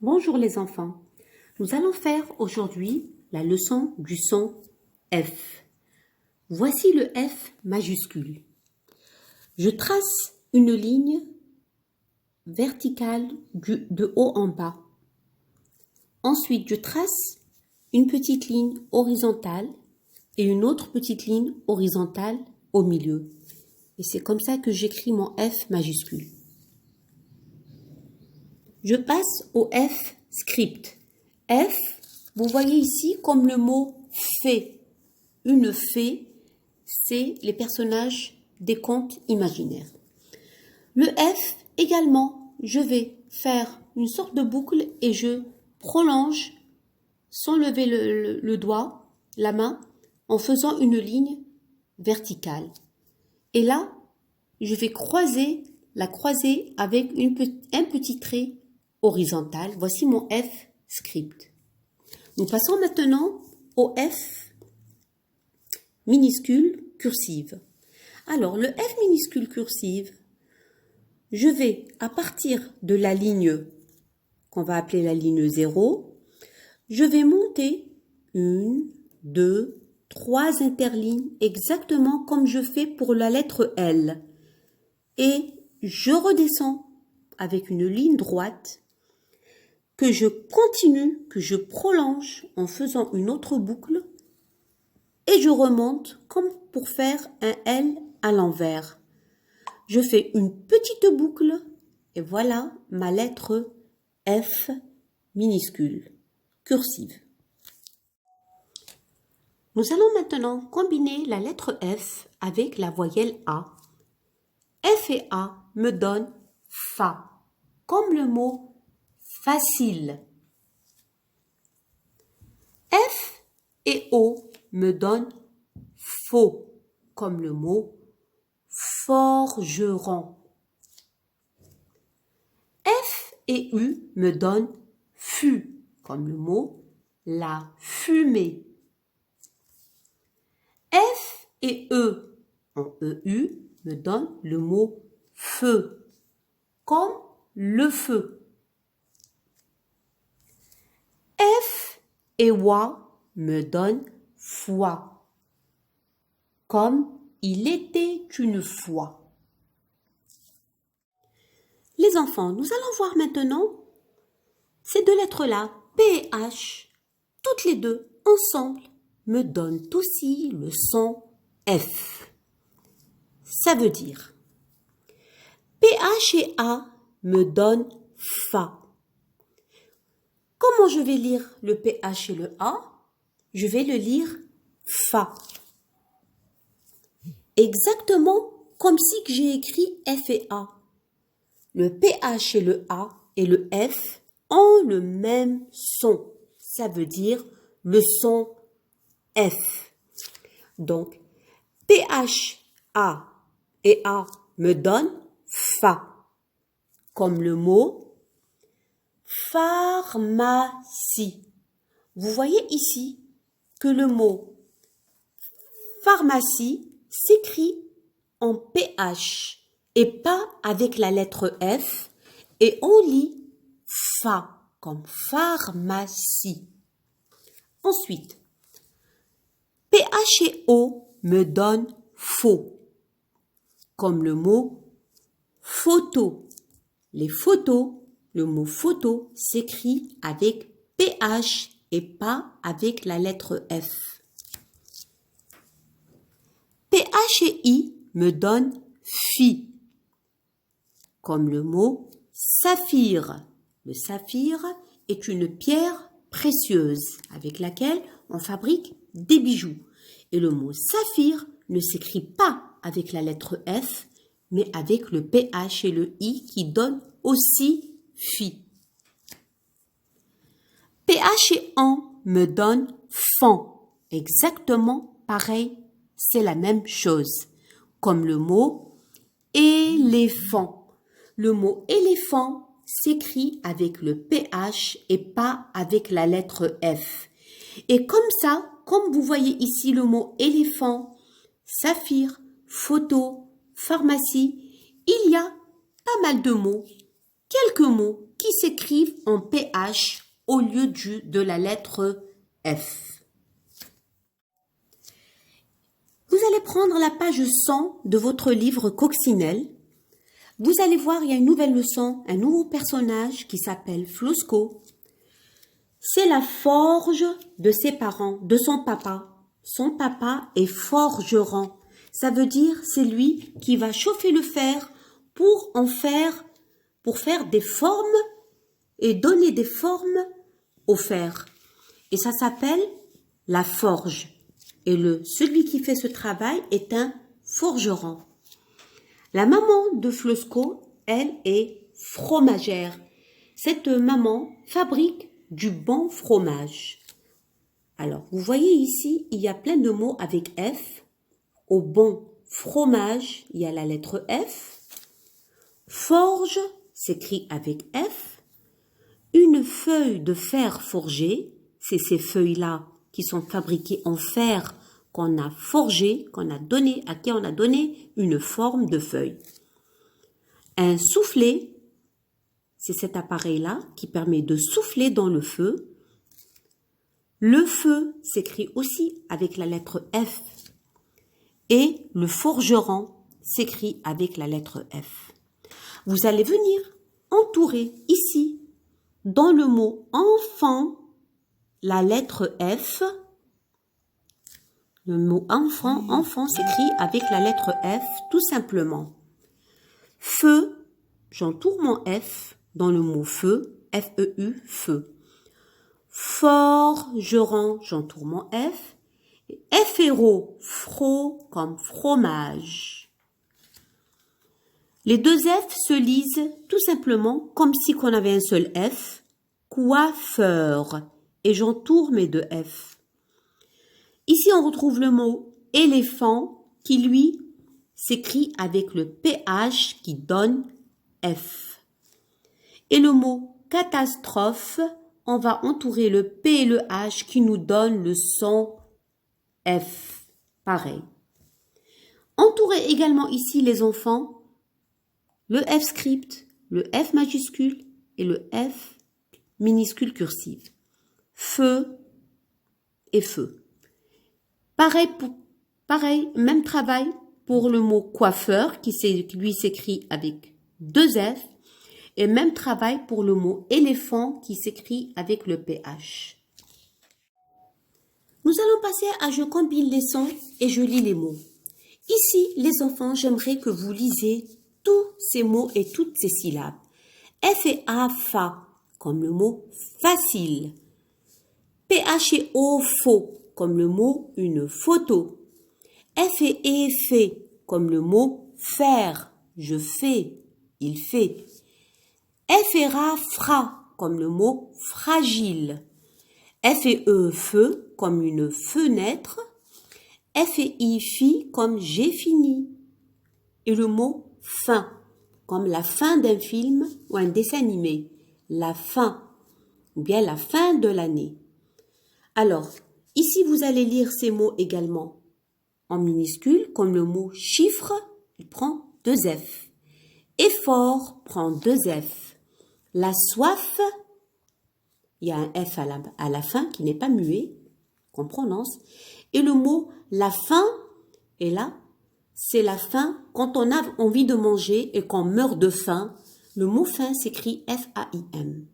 Bonjour les enfants, nous allons faire aujourd'hui la leçon du son F. Voici le F majuscule. Je trace une ligne verticale de haut en bas. Ensuite, je trace une petite ligne horizontale et une autre petite ligne horizontale au milieu. Et c'est comme ça que j'écris mon F majuscule. Je passe au F script. F, vous voyez ici comme le mot fée. Une fée, c'est les personnages des contes imaginaires. Le F également, je vais faire une sorte de boucle et je prolonge sans lever le doigt, la main, en faisant une ligne verticale. Et là, je vais la croiser avec un petit trait horizontal. Voici mon F script. Nous passons maintenant au F minuscule cursive. Alors, le F minuscule cursive, je vais, à partir de la ligne qu'on va appeler la ligne 0, je vais monter 1, 2, 3 interlignes exactement comme je fais pour la lettre L. Et je redescends avec une ligne droite que je continue, que je prolonge en faisant une autre boucle et je remonte comme pour faire un L à l'envers. Je fais une petite boucle et voilà ma lettre F minuscule, cursive. Nous allons maintenant combiner la lettre F avec la voyelle A. F et A me donnent Fa, comme le mot facile. F et O me donnent faux, comme le mot forgeron. F et U me donnent fût, comme le mot la fumée. F et E en EU me donnent le mot feu, comme le feu. F et Wa me donnent foi, comme il était une fois. Les enfants, nous allons voir maintenant ces deux lettres-là, P et H, toutes les deux ensemble me donnent aussi le son F. Ça veut dire PH et A me donnent Fa. Comment je vais lire le PH et le A? Je vais le lire Fa. Exactement comme si j'ai écrit F et A. Le PH et le A et le F ont le même son. Ça veut dire le son F. Donc, PH, A et A me donnent Fa. Comme le mot pharmacie. Vous voyez ici que le mot pharmacie s'écrit en PH et pas avec la lettre F et on lit Fa comme pharmacie. Ensuite, PH et O me donnent faux, comme le mot photo. Les photos, le mot photo s'écrit avec PH et pas avec la lettre F. PH et I me donnent fi, comme le mot saphir. Le saphir est une pierre précieuse avec laquelle on fabrique des bijoux. Et le mot saphir ne s'écrit pas avec la lettre F, mais avec le PH et le I qui donnent aussi fi. PH et AN me donnent fan. Exactement pareil, c'est la même chose. Comme le mot éléphant. Le mot éléphant s'écrit avec le PH et pas avec la lettre F. Et comme ça, comme vous voyez ici le mot éléphant, saphir, photo, pharmacie, il y a pas mal de mots quelques mots qui s'écrivent en PH au lieu de la lettre F. Vous allez prendre la page 100 de votre livre Coccinelle. Vous allez voir, il y a une nouvelle leçon, un nouveau personnage qui s'appelle Flosco. C'est la forge de ses parents, de son papa. Son papa est forgeron. Ça veut dire c'est lui qui va chauffer le fer pour faire des formes et donner des formes au fer. Et ça s'appelle la forge. Et celui qui fait ce travail est un forgeron. La maman de Flosco, elle est fromagère. Cette maman fabrique du bon fromage. Alors, vous voyez ici, il y a plein de mots avec F. Au bon fromage, il y a la lettre F. Forge s'écrit avec F. Une feuille de fer forgé, c'est ces feuilles-là qui sont fabriquées en fer qu'on a forgé, à qui on a donné une forme de feuille. Un soufflet, c'est cet appareil-là qui permet de souffler dans le feu. Le feu s'écrit aussi avec la lettre F. Et le forgeron s'écrit avec la lettre F. Vous allez venir entourer ici, dans le mot enfant, la lettre F. Le mot enfant s'écrit avec la lettre F, tout simplement. Feu, j'entoure mon F dans le mot feu, F-E-U, feu. Forgeron, j'entoure mon F. Féro, fro comme fromage. Les deux F se lisent tout simplement comme si on avait un seul F. Coiffeur. Et j'entoure mes deux F. Ici, on retrouve le mot éléphant qui, lui, s'écrit avec le PH qui donne F. Et le mot catastrophe, on va entourer le P et le H qui nous donnent le son F. Pareil. Entourez également ici les enfants, le F script, le F majuscule et le F minuscule cursive. Feu et feu. Pareil, même travail pour le mot coiffeur qui lui s'écrit avec deux F et même travail pour le mot éléphant qui s'écrit avec le PH. Nous allons passer à je combine les sons et je lis les mots. Ici, les enfants, j'aimerais que vous lisiez tous ces mots et toutes ces syllabes. F et A, fa, comme le mot facile. PH et O, faux, comme le mot une photo. F et E, fait, comme le mot faire, je fais, il fait. F et Ra, fra, comme le mot fragile. F et E, feu, comme une fenêtre. F et I, fi, comme j'ai fini. Et le mot fin, comme la fin d'un film ou un dessin animé. La fin, ou bien la fin de l'année. Alors, ici vous allez lire ces mots également en minuscule, comme le mot chiffre, il prend deux F. Effort prend deux F. La soif, il y a un F à la fin qui n'est pas muet, qu'on prononce. Et le mot la faim, et là, c'est la faim quand on a envie de manger et qu'on meurt de faim. Le mot faim s'écrit F-A-I-M.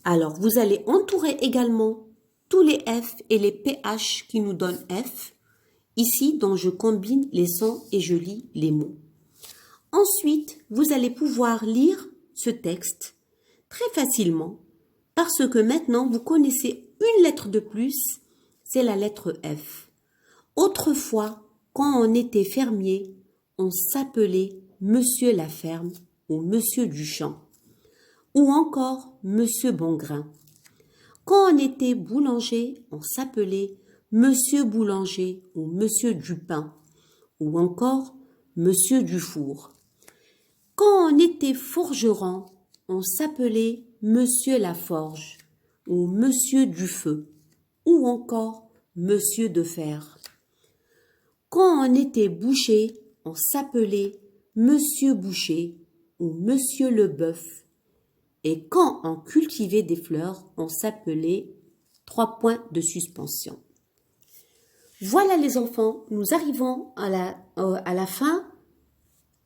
Alors, vous allez entourer également tous les F et les PH qui nous donnent F, ici dont je combine les sons et je lis les mots. Ensuite, vous allez pouvoir lire ce texte très facilement parce que maintenant vous connaissez une lettre de plus, c'est la lettre F. Autrefois, quand on était fermier, on s'appelait Monsieur Laferme ou Monsieur Duchamp ou encore Monsieur Bongrain. Quand on était boulanger, on s'appelait Monsieur Boulanger ou Monsieur Dupin ou encore Monsieur Dufour. Quand on était forgeron, on s'appelait Monsieur Laforge ou Monsieur Dufeu ou encore Monsieur de Fer. Quand on était boucher, on s'appelait Monsieur Boucher ou Monsieur Leboeuf. Et quand on cultivait des fleurs, on s'appelait 3 points de suspension. Voilà les enfants, nous arrivons à la fin,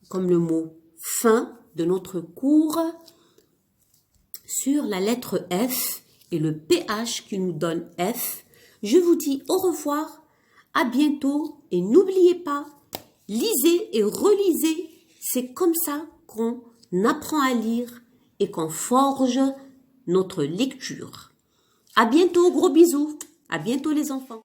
comme le mot fin de notre cours sur la lettre F et le pH qui nous donne F. Je vous dis au revoir, à bientôt et n'oubliez pas, lisez et relisez, c'est comme ça qu'on apprend à lire et qu'on forge notre lecture. À bientôt, gros bisous, à bientôt les enfants.